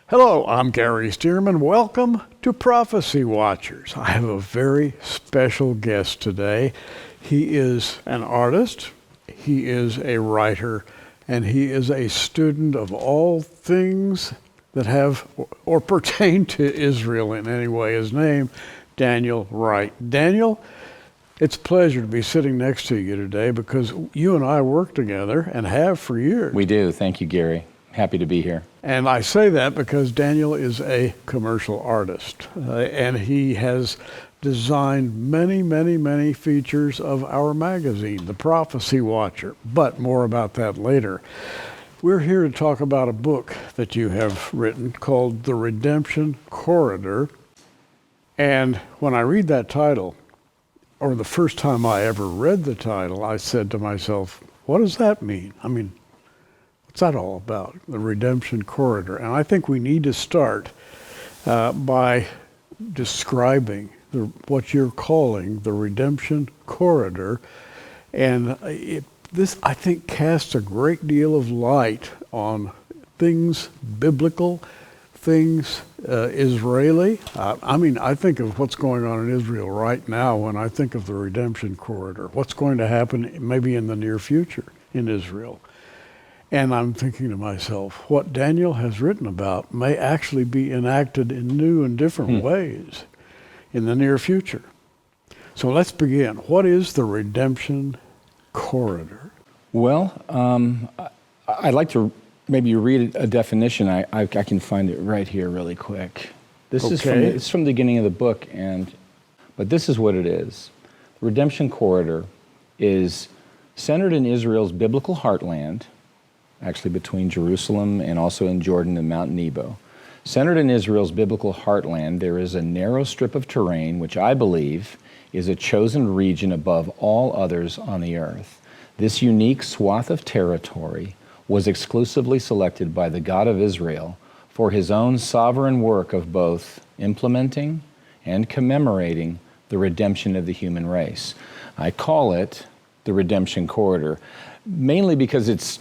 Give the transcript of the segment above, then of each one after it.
Hello, I'm Gary Stearman. Welcome to Prophecy Watchers. I have a very special guest today. He is an artist, he is a writer, and he is a student of all things that have or pertain to Israel in any way. His name, Daniel Wright. Daniel, it's a pleasure to be sitting next to you today because you and I work together and have for years. We do. Thank you, Gary. Happy to be here. And I say that because Daniel is a commercial artist, and he has designed many features of our magazine, The Prophecy Watcher, but more about that later. We're here to talk about a book that you have written called The Redemption Corridor. And when I read that title, or the first time I ever read the title, I said to myself, what does that mean? I mean, what's that all about? The Redemption Corridor. And I think we need to start by describing what you're calling the Redemption Corridor. And this, I think, casts a great deal of light on things biblical, things Israeli. I think of what's going on in Israel right now when I think of the Redemption Corridor. What's going to happen maybe in the near future in Israel. And I'm thinking to myself, what Daniel has written about may actually be enacted in new and different ways in the near future. So let's begin. What is the Redemption Corridor? Well, I'd like to maybe read a definition. I can find it right here really quick. This is from the beginning of the book, but this is what it is. The Redemption Corridor is centered in Israel's biblical heartland, actually between Jerusalem and also in Jordan and Mount Nebo. Centered in Israel's biblical heartland, there is a narrow strip of terrain which I believe is a chosen region above all others on the earth. This unique swath of territory was exclusively selected by the God of Israel for his own sovereign work of both implementing and commemorating the redemption of the human race. I call it the Redemption Corridor, mainly because it's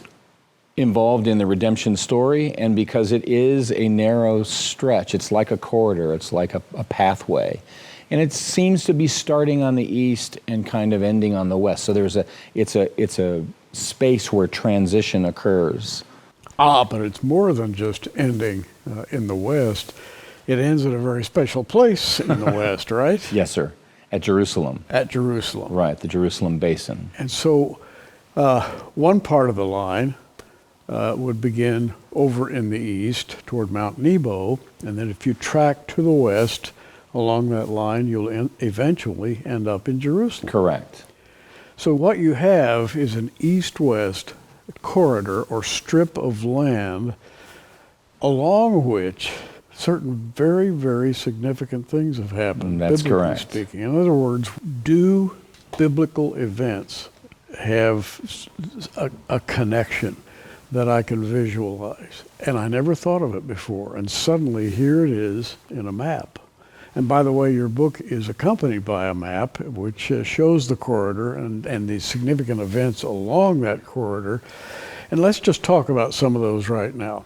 involved in the redemption story and because it is a narrow stretch. It's like a corridor, it's like a pathway. And it seems to be starting on the east and kind of ending on the west. So it's a space where transition occurs. But it's more than just ending in the west. It ends at a very special place in the west, right? Yes, sir. At Jerusalem. At Jerusalem. Right, the Jerusalem Basin. And so one part of the line would begin over in the east toward Mount Nebo, and then if you track to the west along that line, you'll eventually end up in Jerusalem. Correct. So what you have is an east-west corridor or strip of land along which certain very significant things have happened. That's biblically correct. speaking. In other words, do biblical events have a connection that I can visualize? And I never thought of it before. And suddenly here it is in a map. And by the way, your book is accompanied by a map which shows the corridor and the significant events along that corridor. And let's just talk about some of those right now.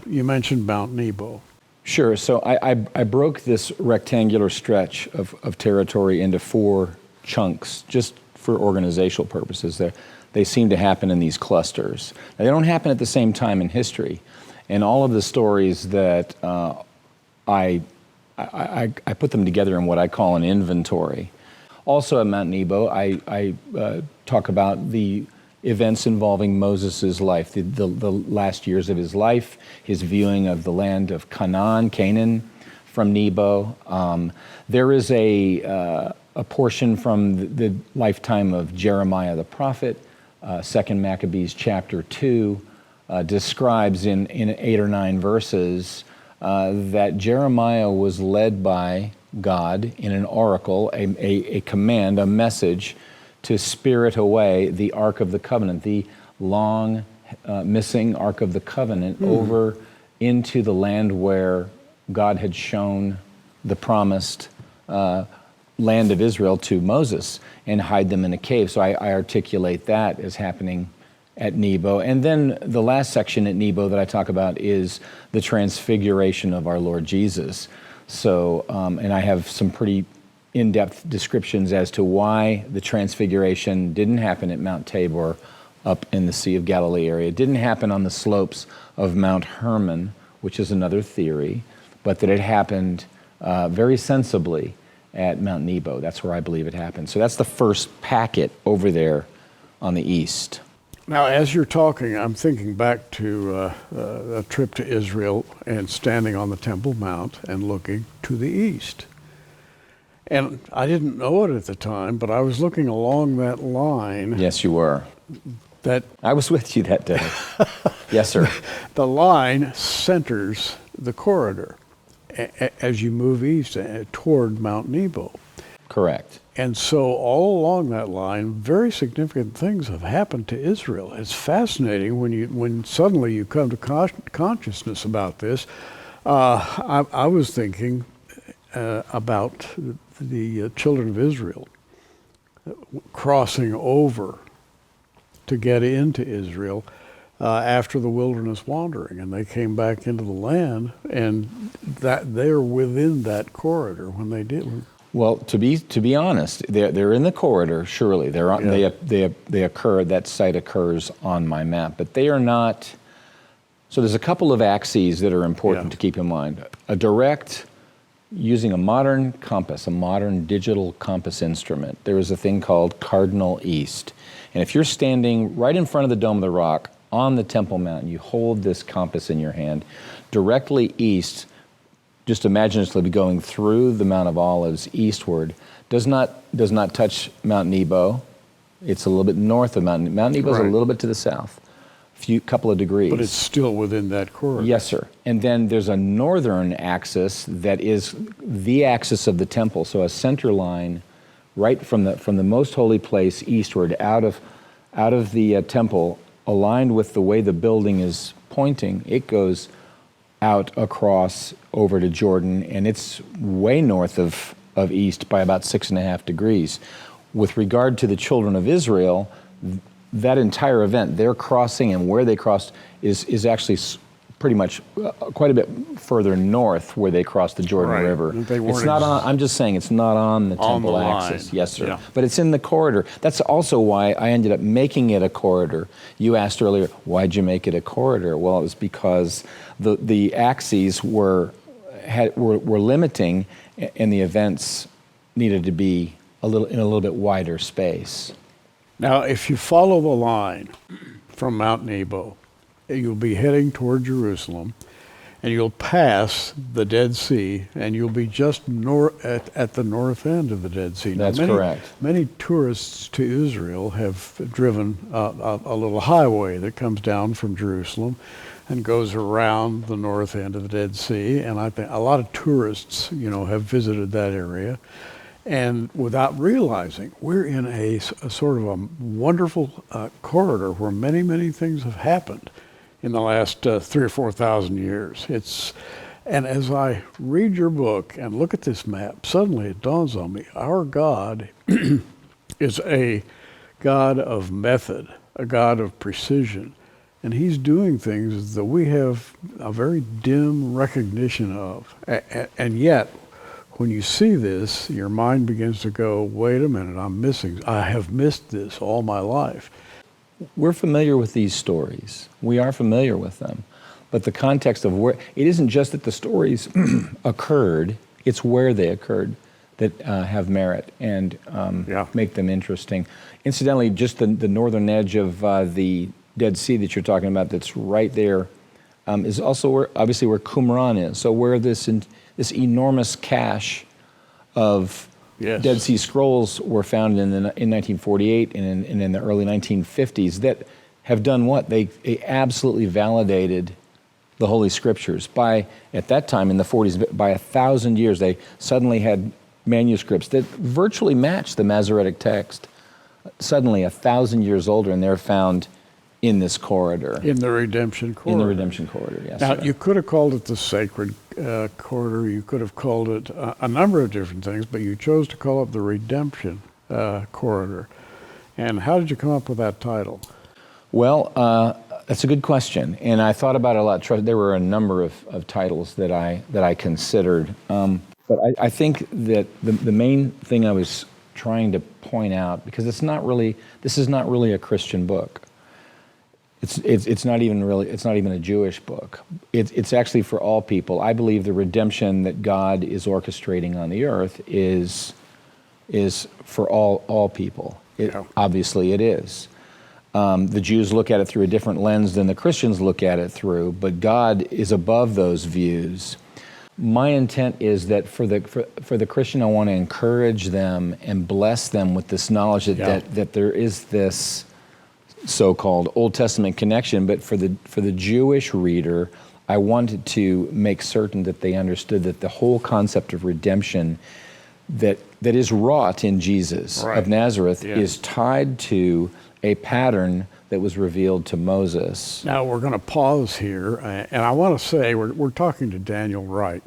You mentioned Mount Nebo. Sure. So I broke this rectangular stretch of territory into 4 chunks just for organizational purposes. They seem to happen in these clusters. Now, they don't happen at the same time in history. And all of the stories that I put them together in what I call an inventory. Also at Mount Nebo, I talk about the events involving Moses' life, the last years of his life, his viewing of the land of Canaan from Nebo. There is a portion from the lifetime of Jeremiah the prophet. 2 Maccabees chapter 2 describes in 8 or 9 verses that Jeremiah was led by God in an oracle, a command, a message to spirit away the Ark of the Covenant, the long missing Ark of the Covenant over into the land where God had shown the promised land of Israel to Moses and hide them in a cave. So I articulate that as happening at Nebo. And then the last section at Nebo that I talk about is the transfiguration of our Lord Jesus. So, and I have some pretty in-depth descriptions as to why the transfiguration didn't happen at Mount Tabor up in the Sea of Galilee area. It didn't happen on the slopes of Mount Hermon, which is another theory, but that it happened very sensibly at Mount Nebo. That's where I believe it happened. So that's the first packet over there on the east. Now, as you're talking, I'm thinking back to a trip to Israel and standing on the Temple Mount and looking to the east. And I didn't know it at the time, but I was looking along that line. Yes, you were. That I was with you that day. Yes, sir. the line centers the corridor as you move east toward Mount Nebo. Correct. And so all along that line, very significant things have happened to Israel. It's fascinating when suddenly you come to consciousness about this. I was thinking about the children of Israel crossing over to get into Israel after the wilderness wandering, and they came back into the land, and that they're within that corridor when they did. Well, to be honest, they're in the corridor. Surely they're on, they occur. That site occurs on my map, but they are not. So there's a couple of axes that are important to keep in mind. A direct, using a modern compass, a modern digital compass instrument. There is a thing called cardinal east, and if you're standing right in front of the Dome of the Rock on the Temple Mount, you hold this compass in your hand, directly east. Just imaginatively going through the Mount of Olives eastward, does not touch Mount Nebo. It's a little bit north of Mount Nebo. Mount Nebo is a little bit to the south, couple of degrees. But it's still within that corridor. Yes, sir. And then there's a northern axis that is the axis of the temple. So a center line, right from the most holy place eastward, out of the temple, aligned with the way the building is pointing. It goes out across over to Jordan, and it's way north of east by about 6.5 degrees. With regard to the children of Israel, that entire event, their crossing and where they crossed is actually pretty much quite a bit further north where they crossed the Jordan River. It's not on, I'm just saying it's not on the temple axis. Yes, sir. Yeah. But it's in the corridor. That's also why I ended up making it a corridor. You asked earlier, why'd you make it a corridor? Well, it was because the axes were limiting, and the events needed to be in a little bit wider space. Now, if you follow the line from Mount Nebo, you'll be heading toward Jerusalem, and you'll pass the Dead Sea, and you'll be just at the north end of the Dead Sea. That's correct. Many tourists to Israel have driven a little highway that comes down from Jerusalem and goes around the north end of the Dead Sea, and I think a lot of tourists, have visited that area. And without realizing, we're in a sort of a wonderful corridor where many, many things have happened in the last 3,000 or 4,000 years. And as I read your book and look at this map, suddenly it dawns on me, our God is a God of method, a God of precision. And he's doing things that we have a very dim recognition of. And yet, when you see this, your mind begins to go, wait a minute, I have missed this all my life. We're familiar with these stories. We are familiar with them. But the context of where, it isn't just that the stories occurred, it's where they occurred that have merit and make them interesting. Incidentally, just the northern edge of the Dead Sea that you're talking about that's right there is also obviously where Qumran is. So where this enormous cache of Dead Sea Scrolls were found in 1948 and in the early 1950s that have done what? They absolutely validated the Holy Scriptures. At that time in the 40s, by 1,000 years, they suddenly had manuscripts that virtually matched the Masoretic text. Suddenly 1,000 years older, and they're found in this corridor. In the redemption corridor. In the redemption corridor, yes. Now, you could have called it the sacred corridor. You could have called it a number of different things, but you chose to call it the redemption corridor. And how did you come up with that title? Well, that's a good question, and I thought about it a lot. There were a number of titles that I considered, but I think that the main thing I was trying to point out, because this is not really a Christian book. It's not even a Jewish book. It's actually for all people. I believe the redemption that God is orchestrating on the earth is for all people. Obviously, it is. The Jews look at it through a different lens than the Christians look at it through, but God is above those views. My intent is that for the Christian, I want to encourage them and bless them with this knowledge that there is this so-called Old Testament connection, but for the Jewish reader, I wanted to make certain that they understood that the whole concept of redemption that is wrought in Jesus of Nazareth is tied to a pattern that was revealed to Moses. Now we're going to pause here, and I want to say we're talking to Daniel Wright,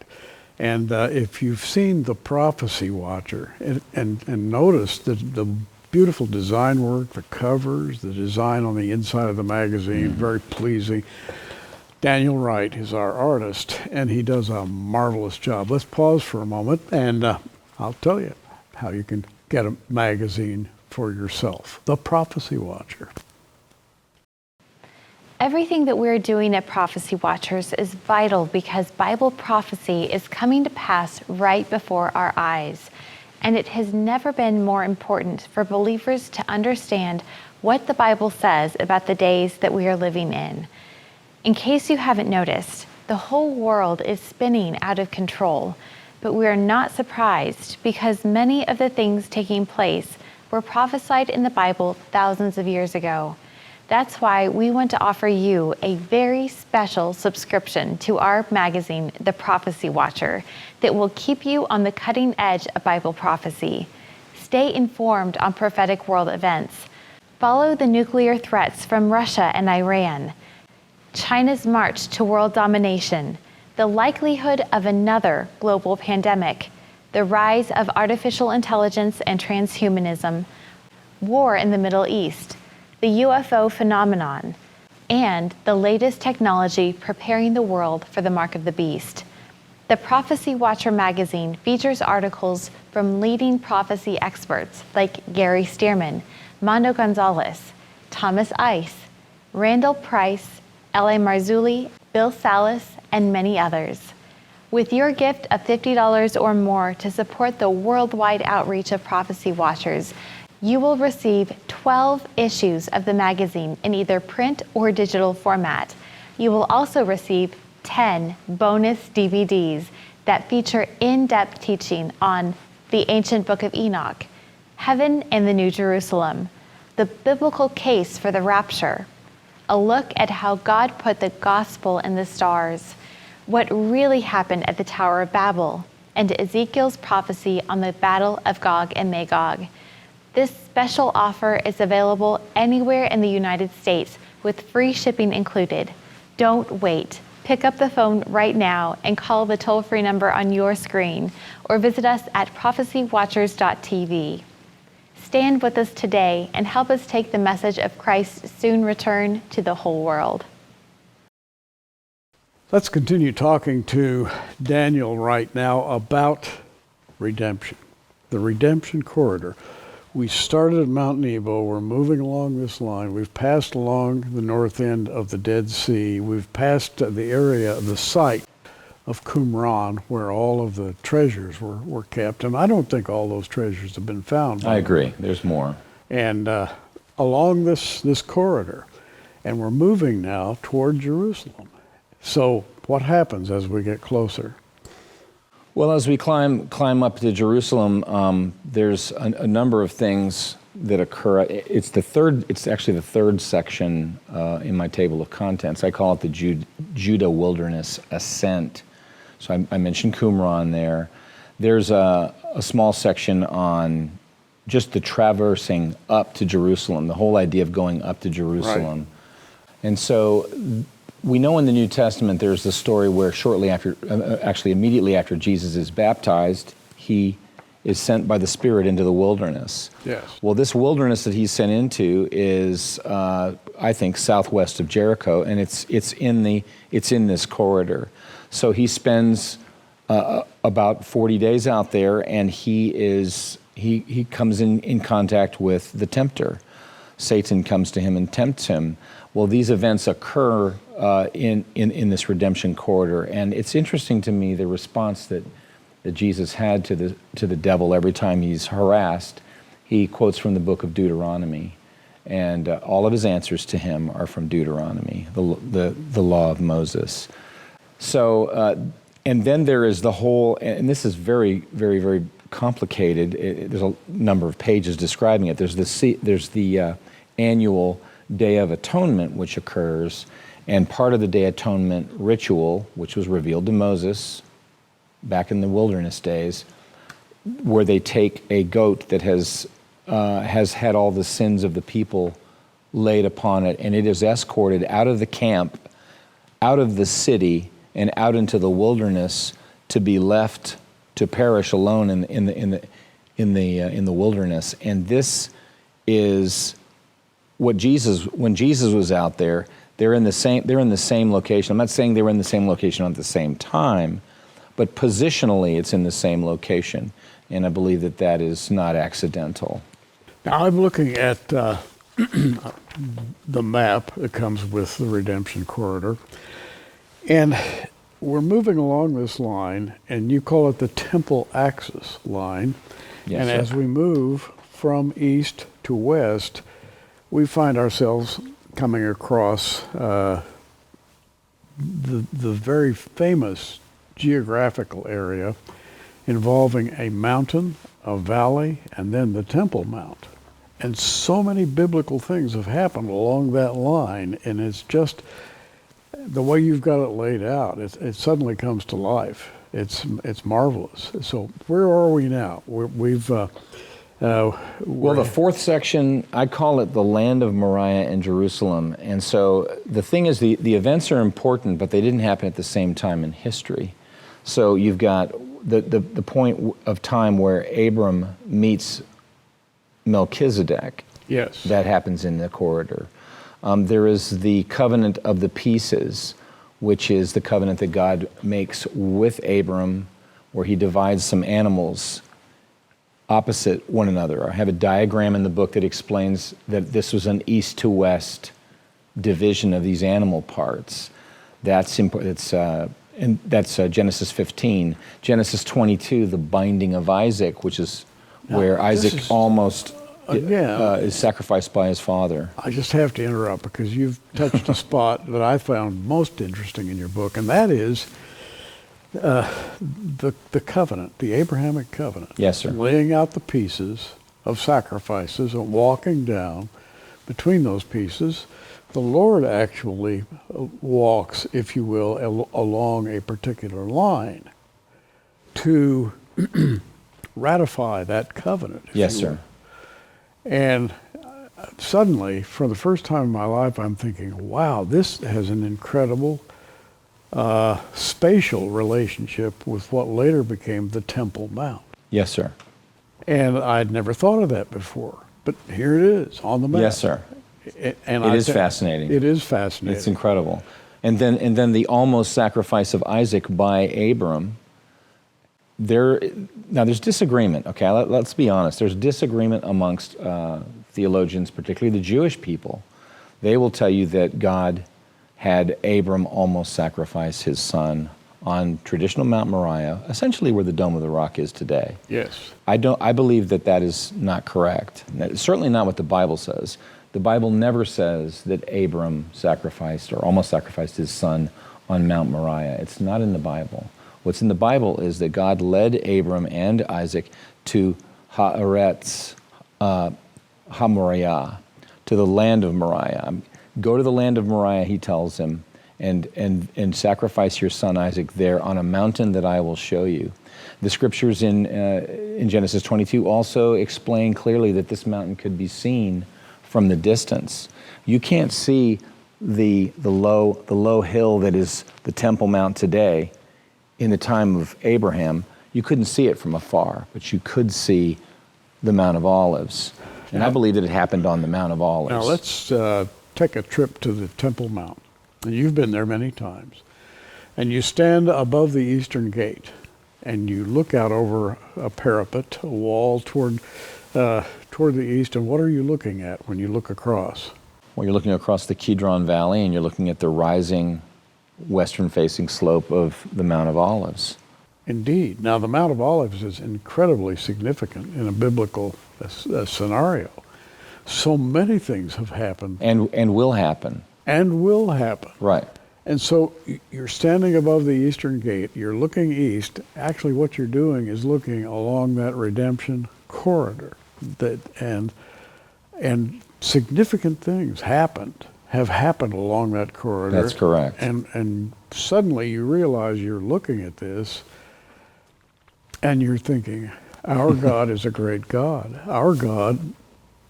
and if you've seen The Prophecy Watcher and noticed the beautiful design work, the covers, the design on the inside of the magazine, very pleasing. Daniel Wright is our artist, and he does a marvelous job. Let's pause for a moment, and I'll tell you how you can get a magazine for yourself. The Prophecy Watcher. Everything that we're doing at Prophecy Watchers is vital because Bible prophecy is coming to pass right before our eyes. And it has never been more important for believers to understand what the Bible says about the days that we are living in. In case you haven't noticed, the whole world is spinning out of control, but we are not surprised because many of the things taking place were prophesied in the Bible thousands of years ago. That's why we want to offer you a very special subscription to our magazine, The Prophecy Watcher, that will keep you on the cutting edge of Bible prophecy. Stay informed on prophetic world events. Follow the nuclear threats from Russia and Iran, China's march to world domination, the likelihood of another global pandemic, the rise of artificial intelligence and transhumanism, war in the Middle East, the UFO phenomenon, and the latest technology preparing the world for the mark of the beast. The Prophecy Watcher magazine features articles from leading prophecy experts like Gary Stearman, Mondo Gonzalez, Thomas Ice, Randall Price, L.A. Marzulli, Bill Salas, and many others. With your gift of $50 or more to support the worldwide outreach of Prophecy Watchers, you will receive 12 issues of the magazine in either print or digital format. You will also receive 10 bonus DVDs that feature in-depth teaching on the ancient book of Enoch, heaven and the New Jerusalem, the biblical case for the rapture, a look at how God put the gospel in the stars, what really happened at the Tower of Babel, and Ezekiel's prophecy on the battle of Gog and Magog. This special offer is available anywhere in the United States with free shipping included. Don't wait. Pick up the phone right now and call the toll-free number on your screen or visit us at prophecywatchers.tv. Stand with us today and help us take the message of Christ's soon return to the whole world. Let's continue talking to Daniel right now about redemption, the redemption corridor. We started at Mount Nebo. We're moving along this line. We've passed along the north end of the Dead Sea. We've passed the area, the site of Qumran, where all of the treasures were kept. And I don't think all those treasures have been found. I agree. There's more. And along this corridor. And we're moving now toward Jerusalem. So what happens as we get closer? Well, as we climb up to Jerusalem, there's a number of things that occur. It's actually the third section in my table of contents. I call it the Judean Wilderness ascent. So I mentioned Qumran there. There's a small section on just the traversing up to Jerusalem, the whole idea of going up to Jerusalem. Right. And so we know in the New Testament there's the story where immediately after Jesus is baptized, he is sent by the Spirit into the wilderness. Yes. Well, this wilderness that he's sent into is, I think, southwest of Jericho, and it's in this corridor. So he spends about 40 days out there, and he comes in contact with the tempter. Satan comes to him and tempts him. Well, these events occur in this redemption corridor, and it's interesting to me the response that Jesus had to the devil every time he's harassed. He quotes from the book of Deuteronomy, and all of his answers to him are from Deuteronomy, the law of Moses. So, and then there is the whole, and this is very, very, very complicated. There's a number of pages describing it. There's the annual Day of Atonement, which occurs, and part of the Day of Atonement ritual, which was revealed to Moses back in the wilderness days, where they take a goat that has had all the sins of the people laid upon it, and it is escorted out of the camp, out of the city, and out into the wilderness to be left to perish alone in the wilderness. And this is what when Jesus was out there. They're in the same location. I'm not saying they were in the same location at the same time, but positionally it's in the same location, and I believe that is not accidental. Now I'm looking at the map that comes with the redemption corridor, and we're moving along this line, and you call it the temple axis line. Yes, and sir. as we move from east to west, we find ourselves coming across the very famous geographical area involving a mountain, a valley, and then the Temple Mount. And so many biblical things have happened along that line, and it's just the way you've got it laid out. It suddenly comes to life. It's marvelous. So where are we now? Well, the fourth section, I call it the land of Moriah and Jerusalem. And so the thing is, the events are important, but they didn't happen at the same time in history. So you've got the point of time where Abram meets Melchizedek. Yes. That happens in the corridor. There is the covenant of the pieces, which is the covenant that God makes with Abram, where he divides some animals opposite one another. I have a diagram in the book that explains that this was an east to west division of these animal parts. That's Genesis 15. Genesis 22, the binding of Isaac, which is where Isaac almost is sacrificed by his father. I just have to interrupt because you've touched a spot that I found most interesting in your book, and that is the covenant, the Abrahamic covenant. Yes, sir. Laying out the pieces of sacrifices and walking down between those pieces. The Lord actually walks, if you will, along a particular line to ratify that covenant. Yes, sir. And suddenly, for the first time in my life, I'm thinking, wow, this has an incredible spatial relationship with what later became the Temple Mount. Yes, sir. And I'd never thought of that before, but here it is on the map. Yes, sir. And it is fascinating. It is fascinating. It's incredible. And then the almost sacrifice of Isaac by Abram. Now there's disagreement. Okay, let's be honest. There's disagreement amongst theologians, particularly the Jewish people. They will tell you that God had Abram almost sacrifice his son on traditional Mount Moriah, essentially where the Dome of the Rock is today. Yes. I believe that is not correct. That's certainly not what the Bible says. The Bible never says that Abram sacrificed or almost sacrificed his son on Mount Moriah. It's not in the Bible. What's in the Bible is that God led Abram and Isaac to Haaretz HaMoriah, to the land of Moriah. Go to the land of Moriah, he tells him, and sacrifice your son Isaac there on a mountain that I will show you. The scriptures in Genesis 22 also explain clearly that this mountain could be seen from the distance. You can't see the low hill that is the Temple Mount today in the time of Abraham. You couldn't see it from afar, but you could see the Mount of Olives. And I believe that it happened on the Mount of Olives. Now let's take a trip to the Temple Mount. And you've been there many times. And you stand above the eastern gate, and you look out over a parapet, a wall toward the east. And what are you looking at when you look across? Well, you're looking across the Kidron Valley, and you're looking at the rising western-facing slope of the Mount of Olives. Indeed. Now, the Mount of Olives is incredibly significant in a biblical scenario. So many things have happened. And will happen. And will happen. Right. And so you're standing above the eastern gate, you're looking east. Actually, what you're doing is looking along that redemption corridor. And significant things have happened along that corridor. That's correct. And suddenly you realize you're looking at this and you're thinking, our God is a great God. Our God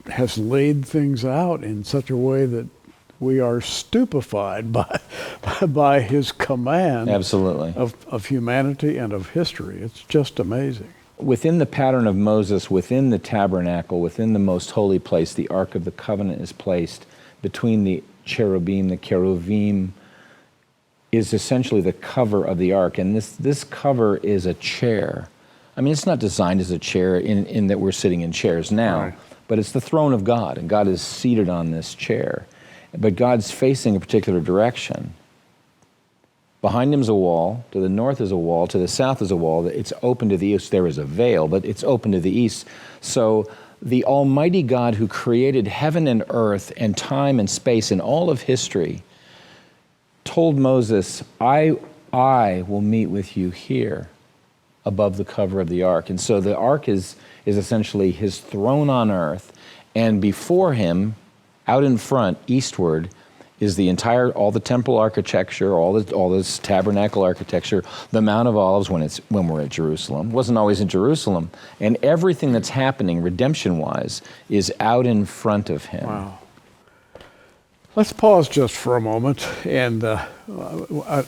has laid things out in such a way that we are stupefied by his command. Absolutely. Of humanity and of history. It's just amazing. Within the pattern of Moses, within the tabernacle, within the most holy place, the Ark of the Covenant is placed between the cherubim. The cherubim is essentially the cover of the Ark, and this cover is a chair. I mean, it's not designed as a chair in that we're sitting in chairs now, right, but it's the throne of God, and God is seated on this chair. But God's facing a particular direction. Behind him is a wall, to the north is a wall, to the south is a wall. It's open to the east. There is a veil, but it's open to the east. So the Almighty God who created heaven and earth and time and space and all of history told Moses, I will meet with you here above the cover of the ark. And so the ark is essentially his throne on earth, and before him, out in front, eastward, is all the temple architecture, all this tabernacle architecture, the Mount of Olives when we're at Jerusalem. It wasn't always in Jerusalem. And everything that's happening, redemption-wise, is out in front of him. Wow. Let's pause just for a moment, and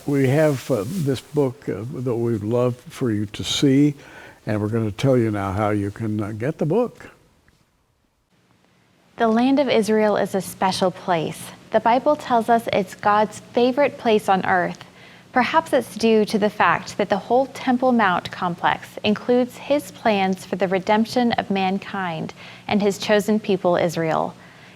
we have this book that we'd love for you to see, and we're going to tell you now how you can get the book. The land of Israel is a special place. The Bible tells us it's God's favorite place on earth. Perhaps it's due to the fact that the whole Temple Mount complex includes his plans for the redemption of mankind and his chosen people, Israel.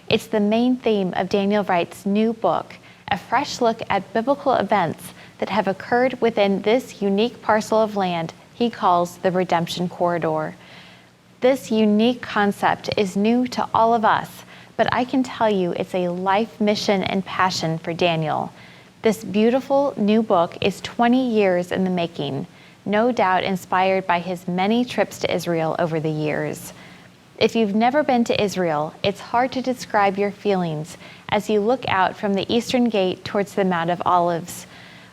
It's the main theme of Daniel Wright's new book, a fresh look at biblical events that have occurred within this unique parcel of land he calls the Redemption Corridor. This unique concept is new to all of us, but I can tell you it's a life mission and passion for Daniel. This beautiful new book is 20 years in the making, no doubt inspired by his many trips to Israel over the years. If you've never been to Israel, it's hard to describe your feelings as you look out from the eastern gate towards the Mount of Olives,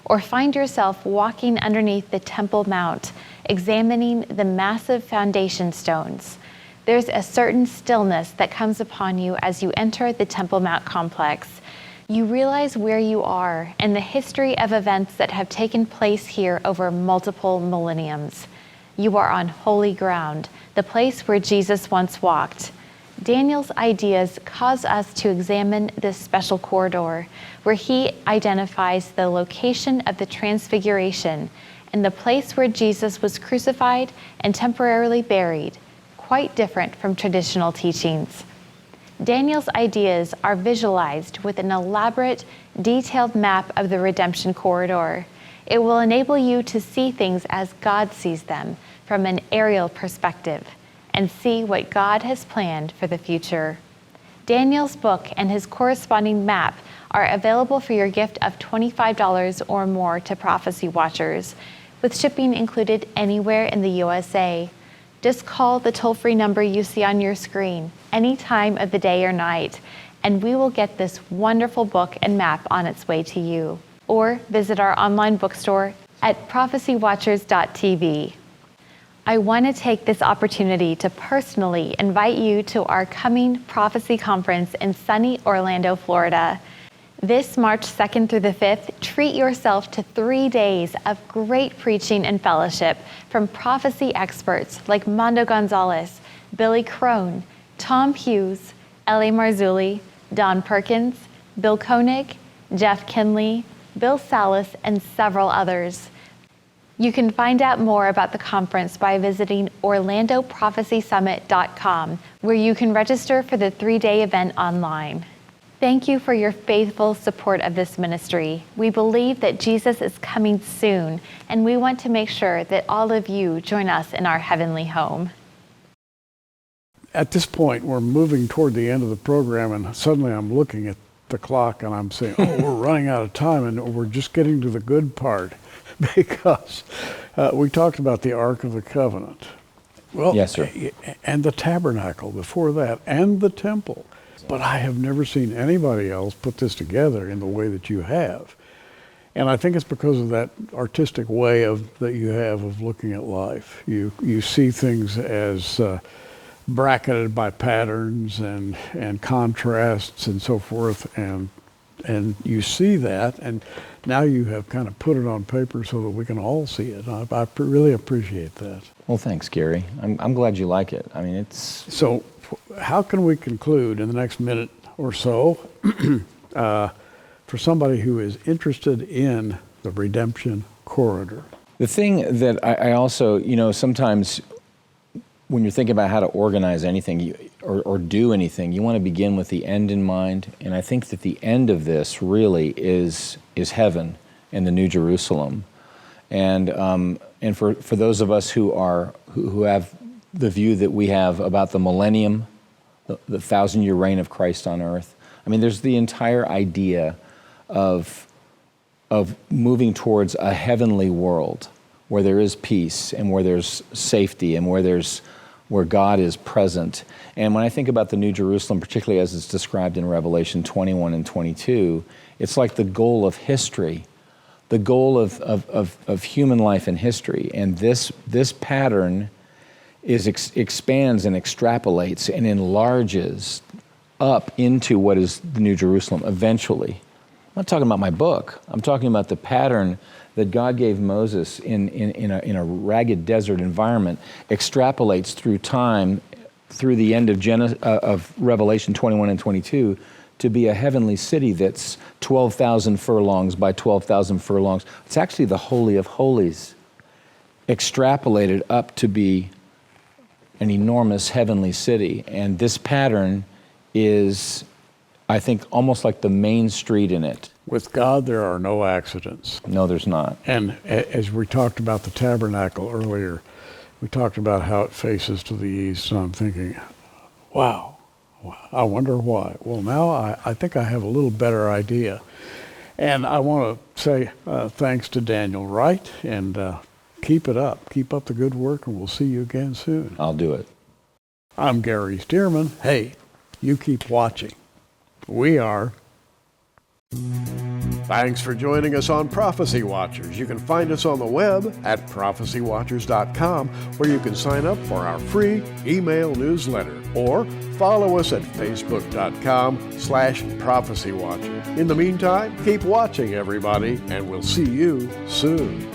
or find yourself walking underneath the Temple Mount, examining the massive foundation stones. There's a certain stillness that comes upon you as you enter the Temple Mount complex. You realize where you are and the history of events that have taken place here over multiple millenniums. You are on holy ground, the place where Jesus once walked. Daniel's ideas cause us to examine this special corridor, where he identifies the location of the Transfiguration and the place where Jesus was crucified and temporarily buried, quite different from traditional teachings. Daniel's ideas are visualized with an elaborate, detailed map of the redemption corridor. It will enable you to see things as God sees them from an aerial perspective and see what God has planned for the future. Daniel's book and his corresponding map are available for your gift of $25 or more to Prophecy Watchers, with shipping included anywhere in the USA. Just call the toll-free number you see on your screen any time of the day or night, and we will get this wonderful book and map on its way to you. Or visit our online bookstore at prophecywatchers.tv. I want to take this opportunity to personally invite you to our coming Prophecy Conference in sunny Orlando, Florida. This March 2nd through the 5th, treat yourself to 3 days of great preaching and fellowship from prophecy experts like Mondo Gonzalez, Billy Crone, Tom Hughes, L.A. Marzulli, Don Perkins, Bill Koenig, Jeff Kinley, Bill Salas, and several others. You can find out more about the conference by visiting OrlandoProphecySummit.com, where you can register for the 3-day event online. Thank you for your faithful support of this ministry. We believe that Jesus is coming soon, and we want to make sure that all of you join us in our heavenly home. At this point, we're moving toward the end of the program, and suddenly I'm looking at the clock and I'm saying, oh, we're running out of time, and we're just getting to the good part, because we talked about the Ark of the Covenant. Well, yes, sir. And the tabernacle before that, and the temple. But I have never seen anybody else put this together in the way that you have. And I think it's because of that artistic way that you have of looking at life. You see things as bracketed by patterns and contrasts and so forth, and you see that, and now you have kind of put it on paper so that we can all see it. I really appreciate that. Well, thanks, Gary. I'm glad you like it. I mean, it's... So how can we conclude in the next minute or so for somebody who is interested in the redemption corridor? The thing that I also, sometimes when you're thinking about how to organize anything or do anything, you want to begin with the end in mind. And I think that the end of this really is heaven and the New Jerusalem. And for those of us who have the view that we have about the millennium, the 1,000-year reign of Christ on earth, I mean, there's the entire idea of moving towards a heavenly world where there is peace and where there's safety and where God is present. And when I think about the New Jerusalem, particularly as it's described in Revelation 21 and 22, it's like the goal of history, the goal of human life and history. And this pattern expands and extrapolates and enlarges up into what is the New Jerusalem eventually. I'm not talking about my book. I'm talking about the pattern that God gave Moses in a ragged desert environment, extrapolates through time, through the end of Revelation 21 and 22, to be a heavenly city that's 12,000 furlongs by 12,000 furlongs. It's actually the Holy of Holies, extrapolated up to be an enormous heavenly city. And this pattern is, I think, almost like the main street in it. With God, there are no accidents. No, there's not. And as we talked about the tabernacle earlier, we talked about how it faces to the east, and I'm thinking, wow, I wonder why. Well, now I think I have a little better idea. And I want to say thanks to Daniel Wright, and keep it up. Keep up the good work, and we'll see you again soon. I'll do it. I'm Gary Stearman. Hey, you keep watching. We are. Thanks for joining us on Prophecy Watchers. You can find us on the web at prophecywatchers.com, where you can sign up for our free email newsletter, or follow us at facebook.com/prophecywatcher. In the meantime, keep watching, everybody, and we'll see you soon.